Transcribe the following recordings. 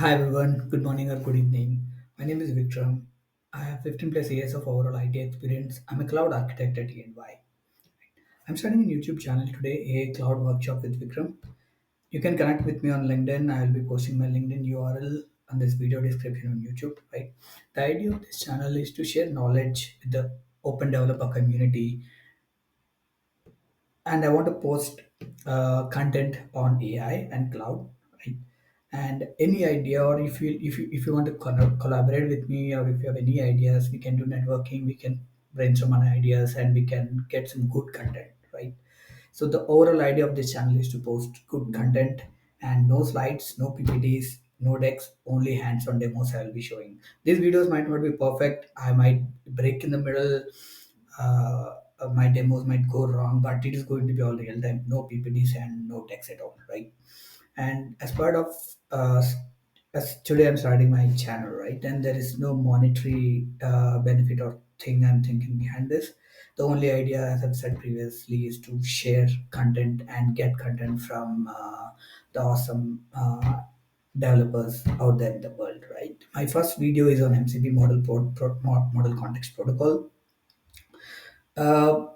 Hi everyone, good morning or good evening. My name is Vikram. I have 15 plus years of overall IT experience. I'm a cloud architect at EY. I'm starting a YouTube channel today, a cloud workshop with Vikram. You can connect with me on LinkedIn. I will be posting my LinkedIn URL on this video description on YouTube, right? The idea of this channel is to share knowledge with the open developer community, and I want to post content on AI and cloud, right? And any idea, or if you want to collaborate with me, or if you have any ideas, we can do networking. We can brainstorm on ideas, and we can get some good content, right? So the overall idea of this channel is to post good content and no slides, no PPTs, no decks, only hands-on demos I will be showing. These videos might not be perfect. I might break in the middle. My demos might go wrong, but it is going to be all real time, no PPTs and no text at all, right? And as part of as today I'm starting my channel, right? And there is no monetary benefit or thing I'm thinking behind this. The only idea, as I've said previously, is to share content and get content from the awesome developers out there in the world, right? My first video is on MCP model context protocol. uh,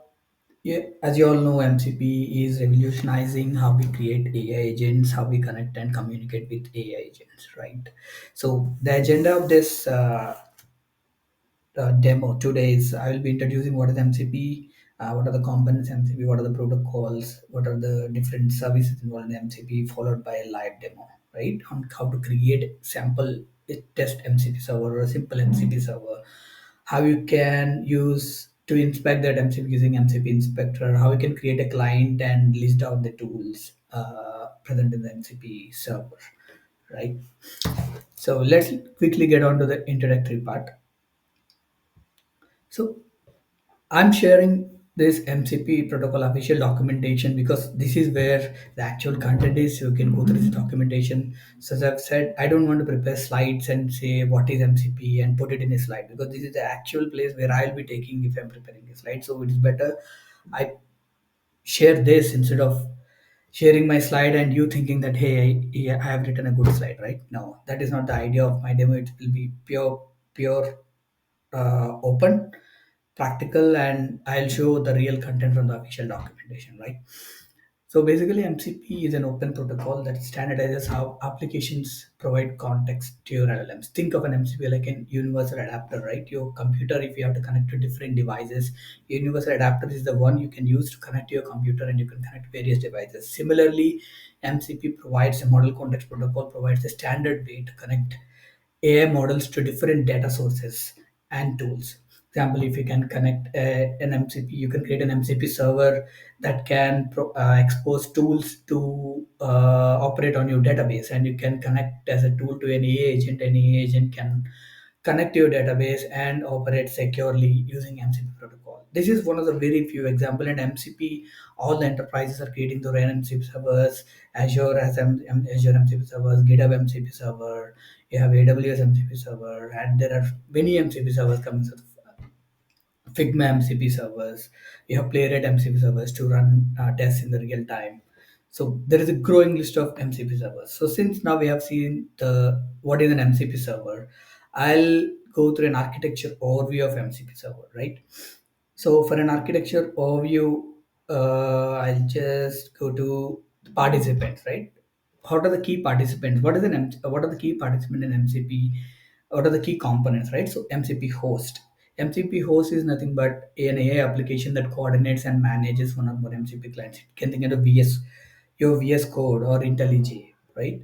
yeah, as you all know, MCP is revolutionizing how we create AI agents, how we connect and communicate with AI agents, right? So the agenda of this demo today is I will be introducing what is MCP, what are the components MCP, what are the protocols, what are the different services involved in MCP, followed by a live demo, right? On how to create sample test MCP server or a simple MCP server, how you can use to inspect that MCP using MCP Inspector, how you can create a client and list out the tools present in the MCP server, right? So let's quickly get on to the introductory part. So I'm sharing this MCP protocol official documentation because this is where the actual content is. You can go through this documentation. So as I've said, I don't want to prepare slides and say what is MCP and put it in a slide, because this is the actual place where I'll be taking if I'm preparing a slide. So it is better I share this instead of sharing my slide and you thinking that, hey, I have written a good slide, right? No, that is not the idea of my demo. It will be pure open, practical, and I'll show the real content from the official documentation, right? So basically, MCP is an open protocol that standardizes how applications provide context to your LLMs. Think of an MCP like an universal adapter, right? Your computer, if you have to connect to different devices, universal adapter is the one you can use to connect to your computer, and you can connect various devices. Similarly, MCP provides a model context protocol, provides a standard way to connect AI models to different data sources and tools. Example, if you can connect an MCP, you can create an MCP server that can expose tools to operate on your database, and you can connect as a tool to an AI agent. An AI agent can connect to your database and operate securely using MCP protocol. This is one of the very few example in MCP. All the enterprises are creating their own MCP servers. Azure has Azure MCP servers, GitHub MCP server, you have AWS MCP server, and there are many MCP servers coming. Figma MCP servers, you have Playwright MCP servers to run tests in the real time. So there is a growing list of MCP servers. So since now we have seen the what is an MCP server, I'll go through an architecture overview of MCP server, right? So for an architecture overview, I'll just go to the participants, right? What are the key participants? What are the key participants in MCP? What are the key components, right? So MCP host. MCP host is nothing but an AI application that coordinates and manages one or more MCP clients. You can think of VS, your VS Code or IntelliJ, right?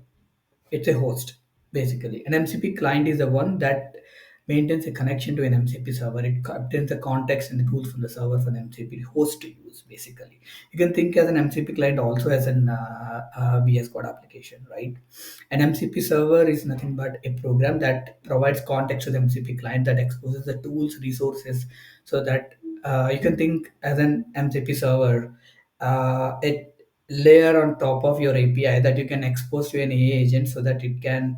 It's a host, basically. An MCP client is the one that maintains a connection to an MCP server. It obtains the context and the tools from the server for the MCP host to use, basically. You can think as an MCP client also as an VS Code application, right? An MCP server is nothing but a program that provides context to the MCP client, that exposes the tools, resources, so that you can think as an MCP server. It layer on top of your API that you can expose to an AI agent, so that it can,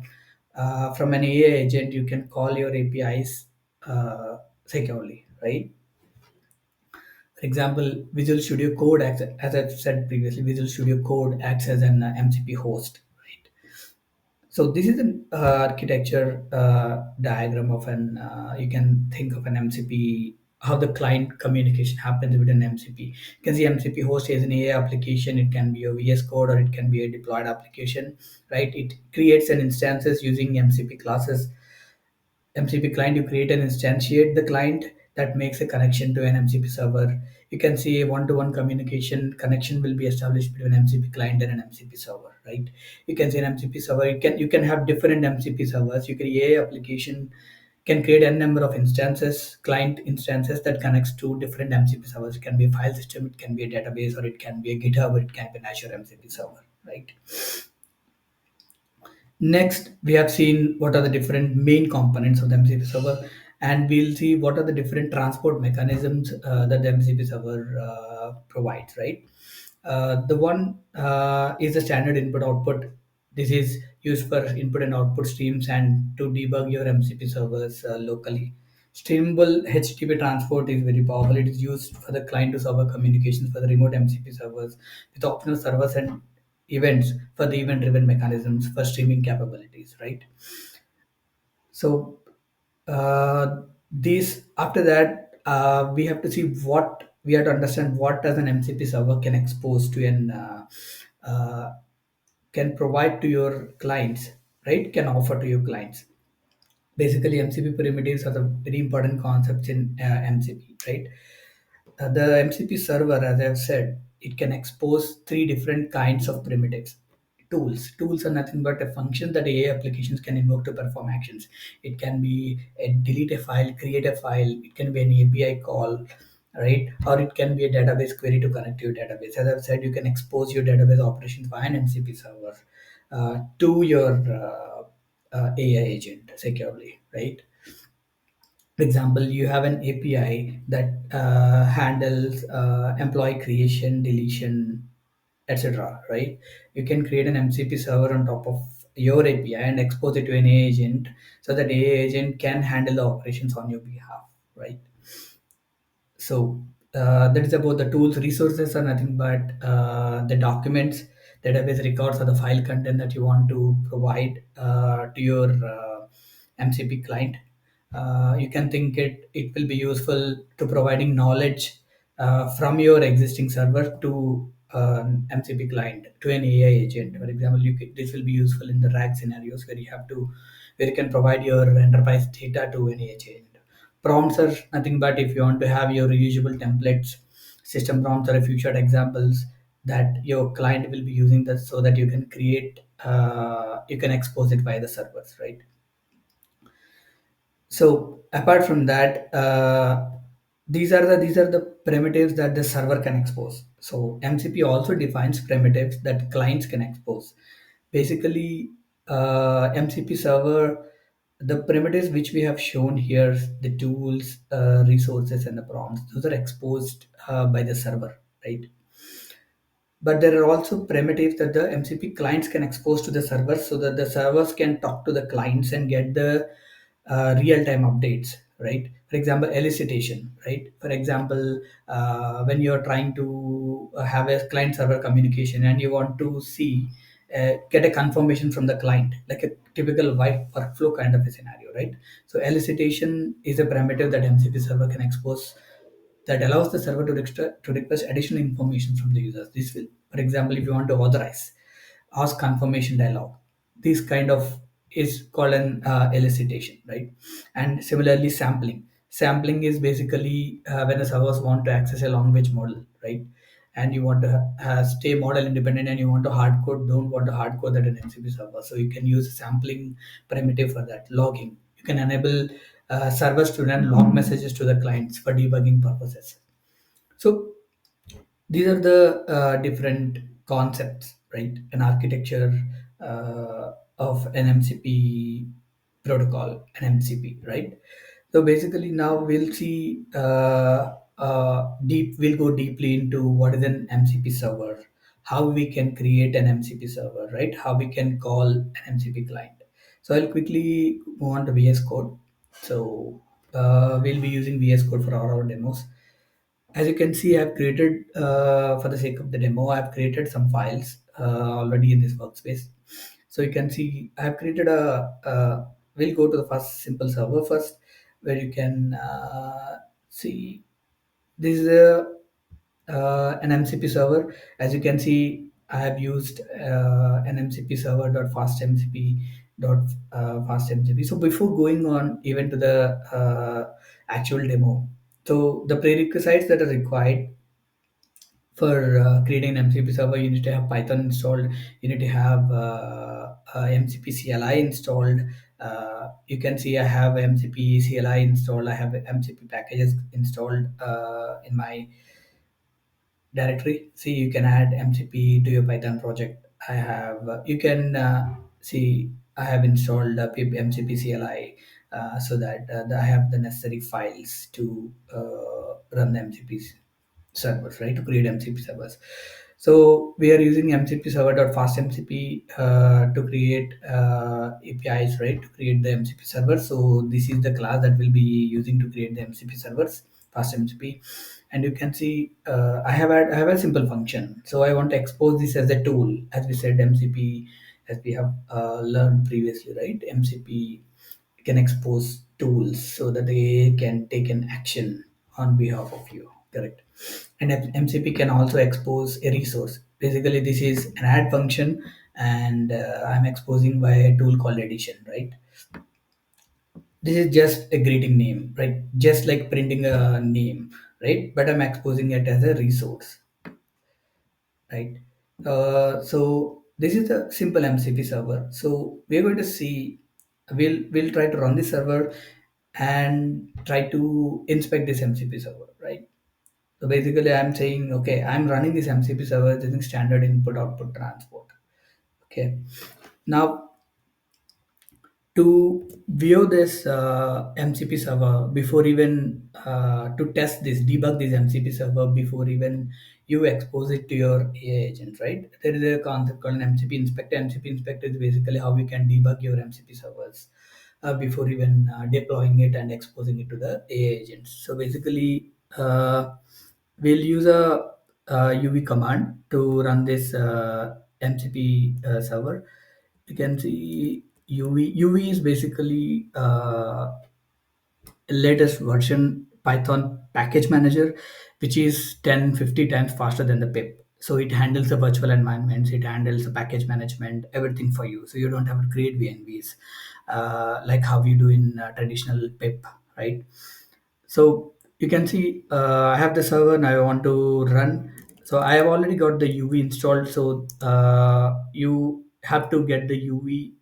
from an AI agent, you can call your APIs securely, right? For example, Visual Studio Code, acts, as I've said previously, Visual Studio Code acts as an MCP host, right? So this is an architecture diagram of an you can think of an MCP, how the client communication happens within MCP. You can see MCP host is an AI application. It can be a VS Code or it can be a deployed application, right? It creates an instances using MCP classes. MCP client, you create and instantiate the client that makes a connection to an MCP server. You can see a one-to-one communication connection will be established between MCP client and an MCP server, right? You can see an MCP server. You can have different MCP servers. You can AI application can create a number of instances, client instances that connects to different MCP servers. It can be a file system, it can be a database, or it can be a GitHub, or it can be an Azure MCP server, right? Next, we have seen what are the different main components of the MCP server, and we'll see what are the different transport mechanisms that the MCP server provides, right? The one is the standard input output. This is used for input and output streams and to debug your MCP servers locally. Streamable HTTP transport is very powerful. It is used for the client to server communications for the remote MCP servers with optional servers and events for the event driven mechanisms for streaming capabilities, right? So these after that we have to see what we have to understand what does an MCP server can expose to an uh, can provide to your clients, right? Can offer to your clients. Basically, MCP primitives are the very important concepts in MCP, right? The MCP server, as I've said, it can expose three different kinds of primitives. Tools are nothing but a function that AI applications can invoke to perform actions. It can be a delete a file, create a file. It can be an API call, right? Or it can be a database query to connect to your database. As I've said, you can expose your database operations via an MCP server to your AI agent securely, right? For example, you have an API that handles employee creation, deletion, etc. Right? You can create an MCP server on top of your API and expose it to an AI agent so that AI agent can handle the operations on your behalf. Right? So that is about the tools. Resources are nothing but the documents, database records, or the file content that you want to provide to your MCP client. You can think it will be useful to providing knowledge from your existing server to MCP client to an AI agent. For example, this will be useful in the RAG scenarios where you can provide your enterprise data to an AI agent. Prompts are nothing but if you want to have your reusable templates, system prompts are a few short examples that your client will be using this so that you can create, you can expose it via the servers, right? So apart from that, these are the primitives that the server can expose. So MCP also defines primitives that clients can expose. Basically, MCP server, the primitives which we have shown here, the tools, resources, and the prompts, those are exposed by the server, right? But there are also primitives that the MCP clients can expose to the servers so that the servers can talk to the clients and get the real-time updates, right? For example, elicitation, right? For example, when you're trying to have a client-server communication and you want to get a confirmation from the client, like a typical white workflow kind of a scenario, right? So elicitation is a primitive that MCP server can expose that allows the server to request additional information from the users. This will, for example, if you want to authorize, ask confirmation dialog. This kind of is called an elicitation, right? And similarly, sampling. Sampling is basically when the servers want to access a language model, right? And you want to stay model independent and you want to don't want to hard code that in MCP server. So you can use a sampling primitive for that. Logging. You can enable servers to run log messages to the clients for debugging purposes. So these are the different concepts, right? An architecture of an MCP protocol, an MCP, right? So basically, now we'll see we'll go deeply into what is an MCP server, how we can create an MCP server, right? How we can call an MCP client. So I'll quickly move on to VS Code. So we'll be using VS Code for our demos. As you can see, I've created, for the sake of the demo, I've created some files already in this workspace. So you can see I have created we'll go to the first simple server first, where you can see this is an MCP server. As you can see, I have used an MCP server dot fast MCP dot fast MCP. So before going on even to the actual demo, so the prerequisites that are required for creating an MCP server, you need to have Python installed. You need to have MCP CLI installed. You can see I have MCP CLI installed. I have MCP packages installed in my directory. See, you can add MCP to your Python project. I have you can see I have installed pip MCP CLI so that I have the necessary files to run the MCP servers, right? To create MCP servers. So we are using MCP server.fastMCP to create APIs, right? To create the MCP server. So this is the class that we'll be using to create the MCP servers, fastMCP. And you can see I have a simple function. So I want to expose this as a tool, as we said MCP, as we have learned previously, right? MCP can expose tools so that they can take an action on behalf of you, correct? And MCP can also expose a resource. Basically this is an add function, and I'm exposing by a tool called addition, right? This is just a greeting name, right? Just like printing a name, right? But I'm exposing it as a resource, right? So this is a simple MCP server. So we're going to see, we'll try to run the server and try to inspect this MCP server, right? So basically, I'm saying, okay, I'm running this MCP server using standard input output transport. Okay. Now, to view this MCP server before even to test this, debug this MCP server before even you expose it to your AI agent, right? There is a concept called an MCP Inspector. MCP Inspector is basically how you can debug your MCP servers before even deploying it and exposing it to the AI agents. So basically, we'll use a UV command to run this MCP server. You can see UV is basically latest version Python package manager, which is 10-50 times faster than the pip. So it handles the virtual environments, it handles the package management, everything for you. So you don't have to create VNVs like how you do in traditional pip, right? So you can see I have the server now. I want to run. So I have already got the UV installed. So you have to get the UV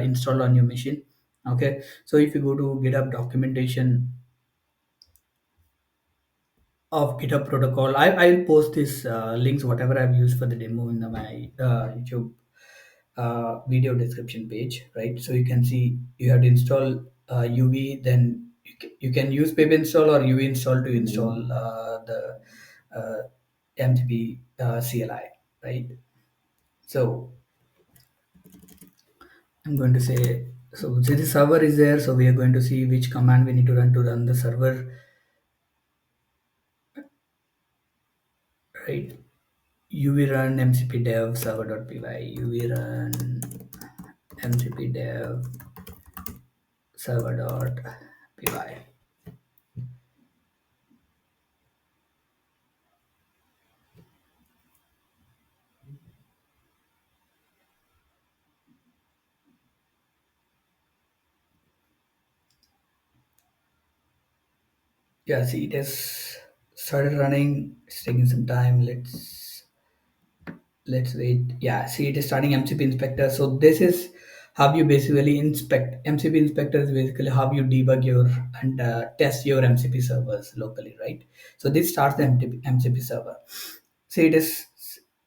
installed on your machine. Okay. So if you go to GitHub documentation of GitHub protocol, I'll post this links whatever I've used for the demo in my YouTube video description page, right? So you can see you have to install UV, then you can use pip install or UV install to install the MCP CLI, right? So I'm going to say, so the server is there, so we are going to see which command we need to run the server, right? UV run MCP dev server.py, UV run MCP dev server.py. Yeah, see, it has started running. It's taking some time. Let's wait. Yeah, see, it is starting MCP Inspector. So this is how you basically inspect. MCP Inspector is basically how you debug your and test your MCP servers locally, right? So this starts the MCP server. See, it is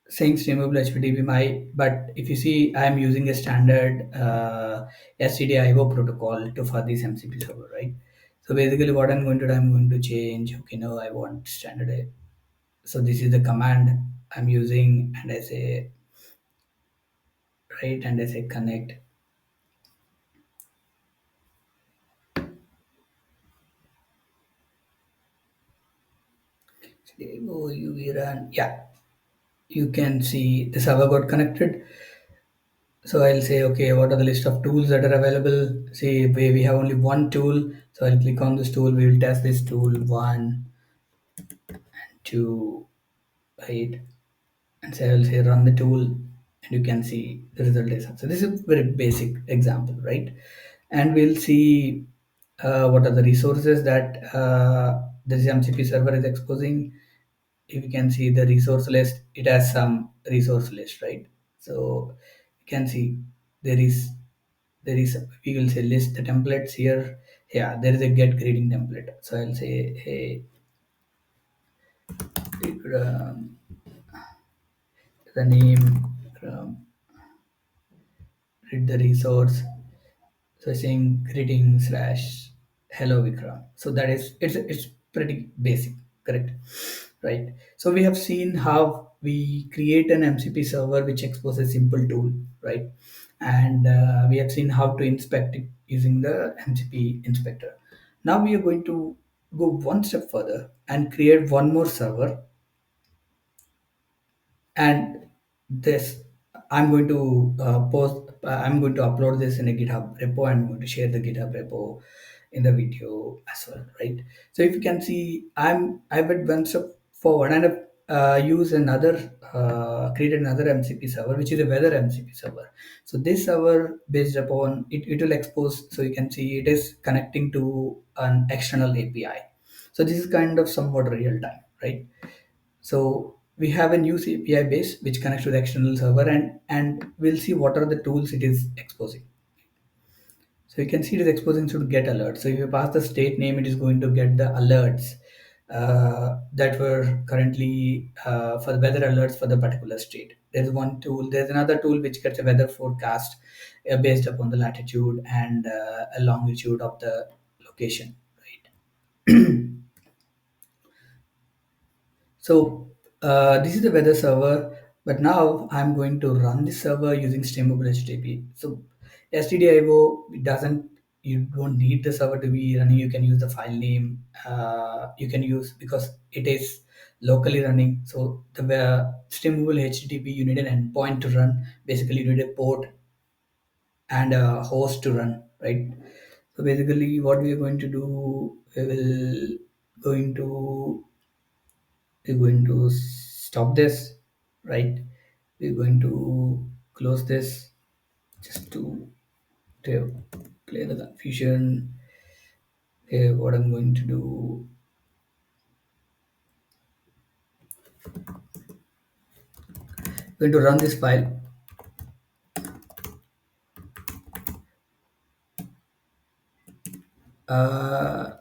saying streamable HTTP my, but if you see, I am using a standard STDIO protocol to for this MCP server, right? So basically, what I'm going to do, I'm going to change. Okay, no, I want standard. So this is the command I'm using, and I say right, and I say connect. Oh, UV run. Yeah, you can see the server got connected. So I'll say, okay, what are the list of tools that are available? See, we have only one tool. So I'll click on this tool. We will test this tool one, two, right? And say I'll say run the tool, and you can see the result is. So this is very basic example, right? And we'll see what are the resources that this MCP server is exposing. If you can see the resource list, it has some resource list, right? So you can see there is we will say list the templates here. Yeah, there is a get greeting template. So I'll say hey, um, the name, read the resource. So saying greeting slash hello Vikram. So that is it's pretty basic, correct? Right. So we have seen how we create an MCP server which exposes simple tool, right? And we have seen how to inspect it using the MCP inspector. Now we are going to go one step further and create one more server, and this I'm going to I'm going to upload this in a GitHub repo. I'm going to share the GitHub repo in the video as well, right? So if you can see, I went one step forward and I've used another created another MCP server, which is a weather MCP server. So this server, based upon it will expose, so you can see it is connecting to an external API. So this is kind of somewhat real time, right? So we have a news API base which connects to the external server, and we'll see what are the tools it is exposing. So you can see it is exposing to get alerts. So if you pass the state name, it is going to get the alerts that were currently for the weather alerts for the particular state. There's one tool. There's another tool which gets a weather forecast based upon the latitude and a longitude of the location. Right. So this is the weather server, but now I'm going to run the server using streamable HTTP. So STDIO, it doesn't, you don't need the server to be running. You can use the file name. You can use, because it is locally running. So the streamable HTTP, you need an endpoint to run. Basically, you need a port and a host to run, right? So basically, what we are going to do, we will going to we're going to stop this, right? We're going to close this just to clear the confusion. Okay, what I'm going to do, I'm going to run this file. uh,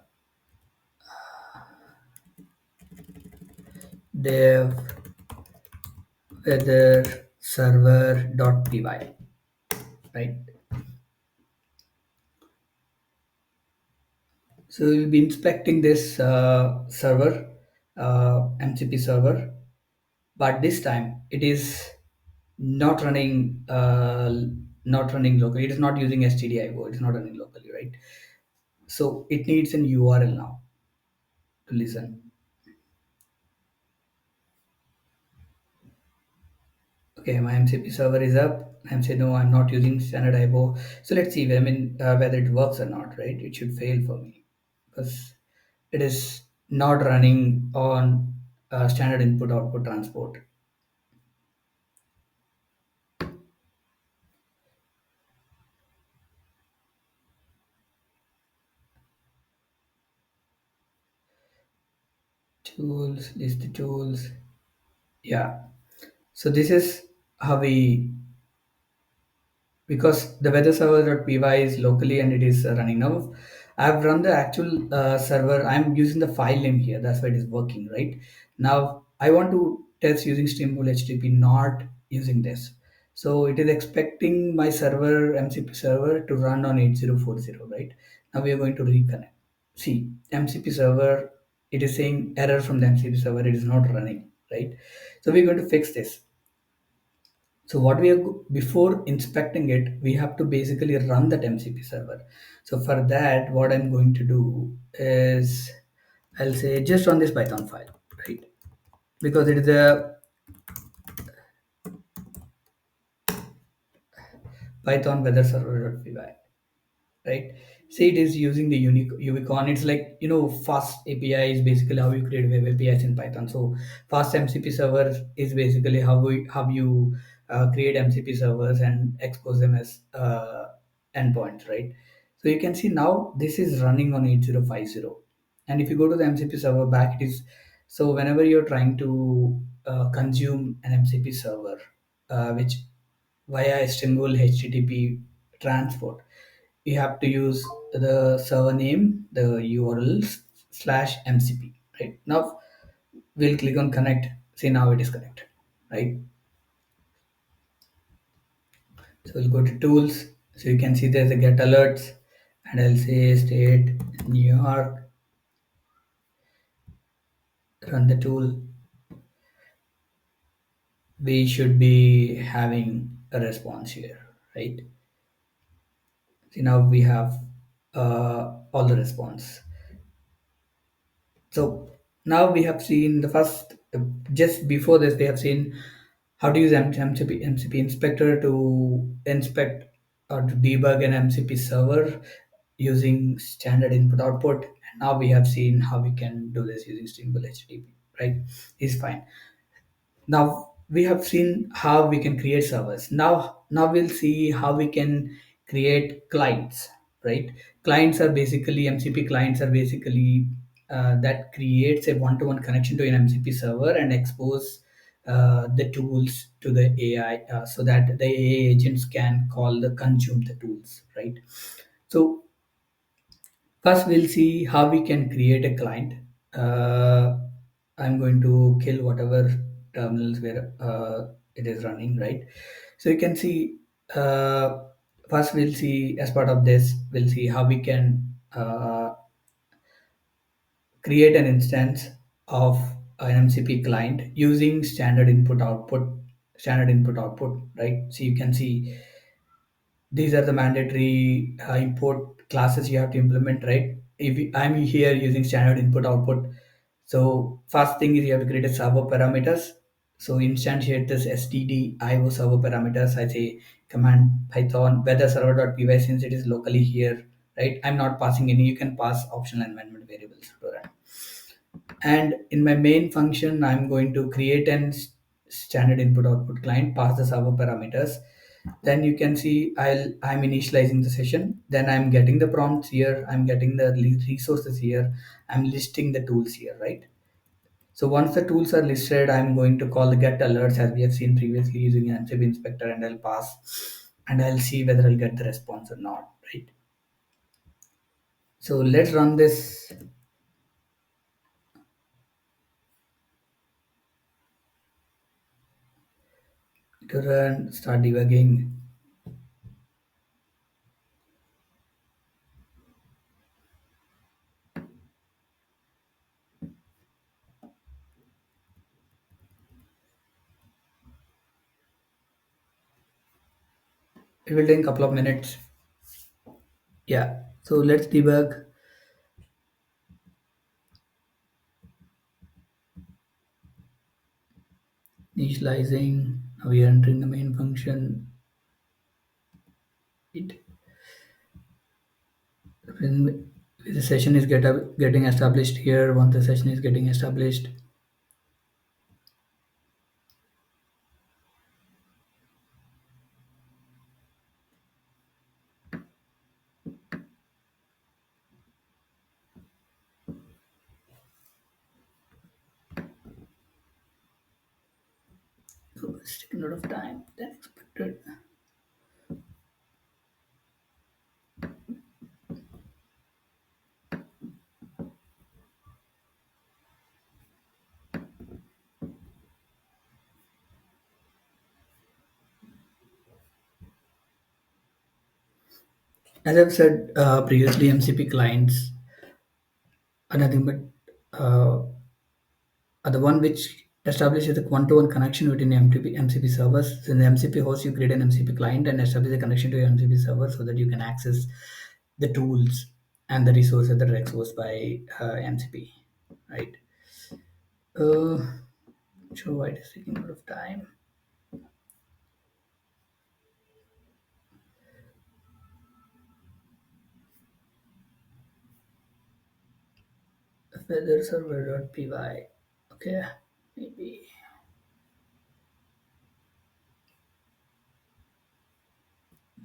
dev weather server.py, right? So we'll be inspecting this server, MCP server, but this time it is not running not running locally. It is not using stdio, it is not running locally, right? So it needs an url now to listen. Okay, my MCP server is up. I'm saying no, I'm not using standard IO. So let's see, I mean, whether it works or not, right? It should fail for me because it is not running on standard input output transport. Tools, list the tools. Yeah. So this is how we, because the weather server.py is locally and it is running now. I've run the actual server. I'm using the file name here. That's why it is working, right? Now I want to test using streamable HTTP, not using this. So it is expecting my server, MCP server, to run on 8040, right? Now we are going to reconnect. See, MCP server, it is saying error from the MCP server. It is not running, right? So we're going to fix this. So what we are before inspecting it, we have to basically run that MCP server. So for that, what I'm going to do is I'll say just run this Python file, right? Because it is a Python weather server.py, right? See, it is using the unique Unicon. It's like, fast API is basically how you create web APIs in Python. So fast MCP server is basically how you create MCP servers and expose them as endpoints, right? So you can see now this is running on 8050, and if you go to the MCP server back, it is, so whenever you're trying to consume an MCP server, which via a single HTTP transport, you have to use the server name, the URL slash MCP. Right now, we'll click on connect. See, now it is connected. Right. So we'll go to tools. So you can see there's a get alerts, and I'll say state New York. Run the tool. We should be having a response here, right? See, now we have all the response. So now we have seen the first, just before this, we have seen how to use MCP Inspector to inspect or to debug an MCP server using standard input output. And now we have seen how we can do this using single HTTP, right? Is fine. Now we have seen how we can create servers. Now we'll see how we can create clients, right? Clients are basically, MCP clients are basically that creates a one-to-one connection to an MCP server and expose the tools to the AI, so that the AI agents can consume the tools, right? So first, we'll see how we can create a client. Uh, I'm going to kill whatever terminals where it is running, right? So you can see, first we'll see, as part of this, we'll see how we can create an instance of an MCP client using standard input output, right? So you can see these are the mandatory import classes you have to implement, right? I'm here using standard input output, so first thing is you have to create a server parameters. So instantiate this std io server parameters. I say command python weather server.py, since it is locally here, right? I'm not passing any. You can pass optional environment variables to run. And in my main function, I'm going to create an standard input output client, pass the server parameters. Then you can see I'm initializing the session, then I'm getting the prompts here, I'm getting the resources here, I'm listing the tools here, right? So once the tools are listed, I'm going to call the get alerts as we have seen previously using an MCP inspector, and I'll pass, and I'll see whether I'll get the response or not, right? So let's run this to run, start debugging. It will take a couple of minutes. Yeah. So let's debug. Initializing. Now we are entering the main function. It when the session is getting established here. Once the session is getting established, so it's taking a lot of time than expected. As I've said previously, MCP clients are nothing but are the one which establishes a one-to-one connection between MCP servers. So in the MCP host, you create an MCP client and establish a connection to your MCP server so that you can access the tools and the resources that are exposed by MCP, right? Uh, sure why it is taking a lot of time. weather server.py. Okay, maybe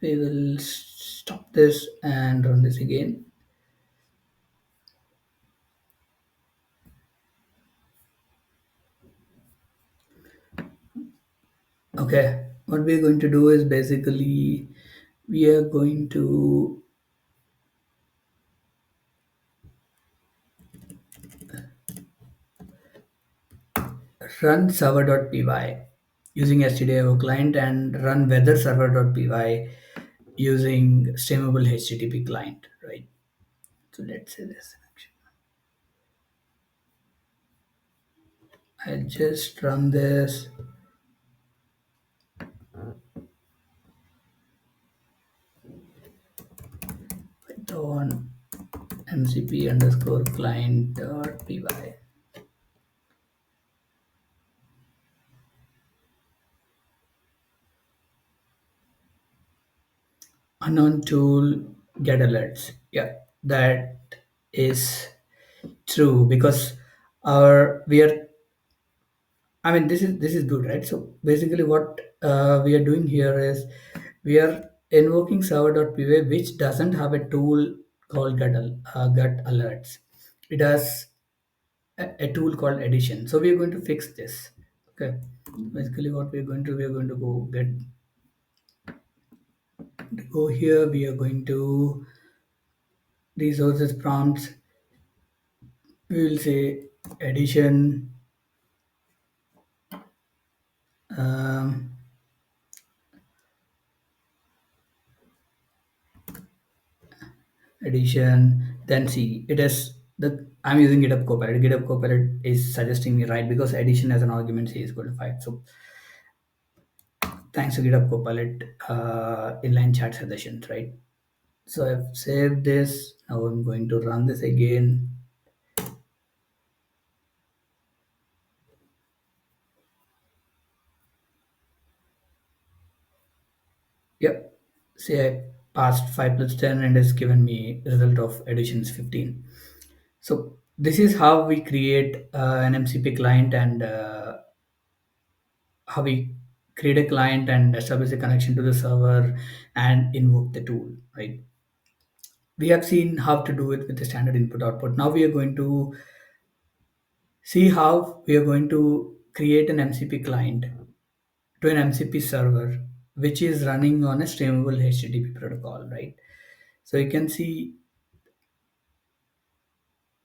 we will stop this and run this again. Okay, what we are going to do is basically we are going to run server.py using stdio client and run weather server.py using streamable http client, right? So let's say this. I'll just run this. Python MCP underscore client dot py. Unknown tool get alerts. Yeah, that is true because our we are. I mean, this is good, right? So basically, what we are doing here is we are invoking server.py, which doesn't have a tool called get alerts. It has a tool called addition. So we are going to fix this. Okay. Basically, what we are going to go here. We are going to resources prompts. We will say addition. Um, Addition, then see it is the I'm using GitHub Copilot. GitHub Copilot is suggesting me right because addition as an argument c is equal to 5. So thanks to GitHub Copilot inline chat suggestions, right? So I've saved this. Now I'm going to run this again. Yep. Say I passed 5 plus 10 and it's given me result of additions 15. So this is how we create an MCP client and how we create a client and establish a connection to the server and invoke the tool, right? We have seen how to do it with the standard input output. Now we are going to see how we are going to create an MCP client to an MCP server, which is running on a streamable HTTP protocol, right? So you can see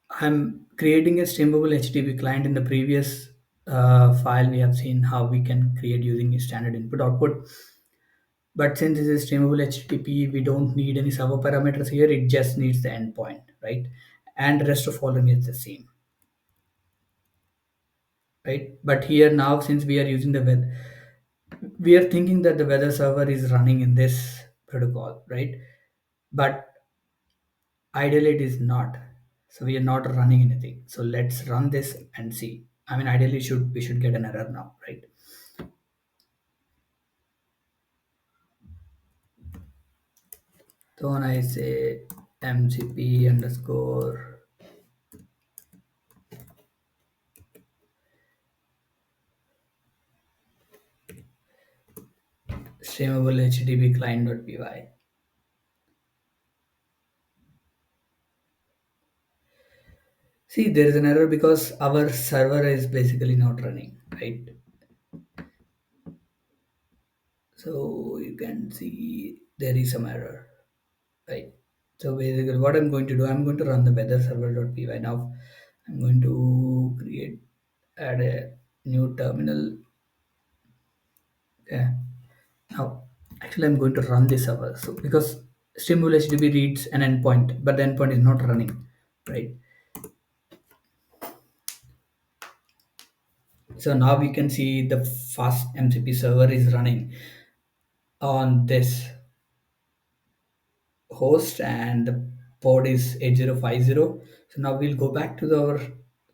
I'm creating a streamable HTTP client. In the previous file, we have seen how we can create using a standard input output. But since this is streamable HTTP, we don't need any server parameters here. It just needs the endpoint, right? And the rest of all remains the same, right? But here now, since we are using the web, we are thinking that the weather server is running in this protocol, right? But ideally, it is not. So we are not running anything. So let's run this and see. I mean, ideally, should we should get an error now, right? So when I say MCP underscore streamable HTTP client.py. See, there is an error because our server is basically not running, right? So you can see there is some error, right? So basically, what I'm going to do, I'm going to run the weather server.py now. I'm going to add a new terminal. Okay. Now, actually, I'm going to run this server. So because streamable HTTP reads an endpoint, but the endpoint is not running, right? So now we can see the fast MCP server is running on this host and the port is 8050. So now we'll go back to our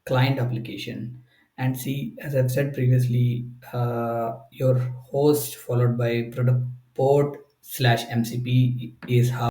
client application and see, as I've said previously, your host followed by product port slash MCP is how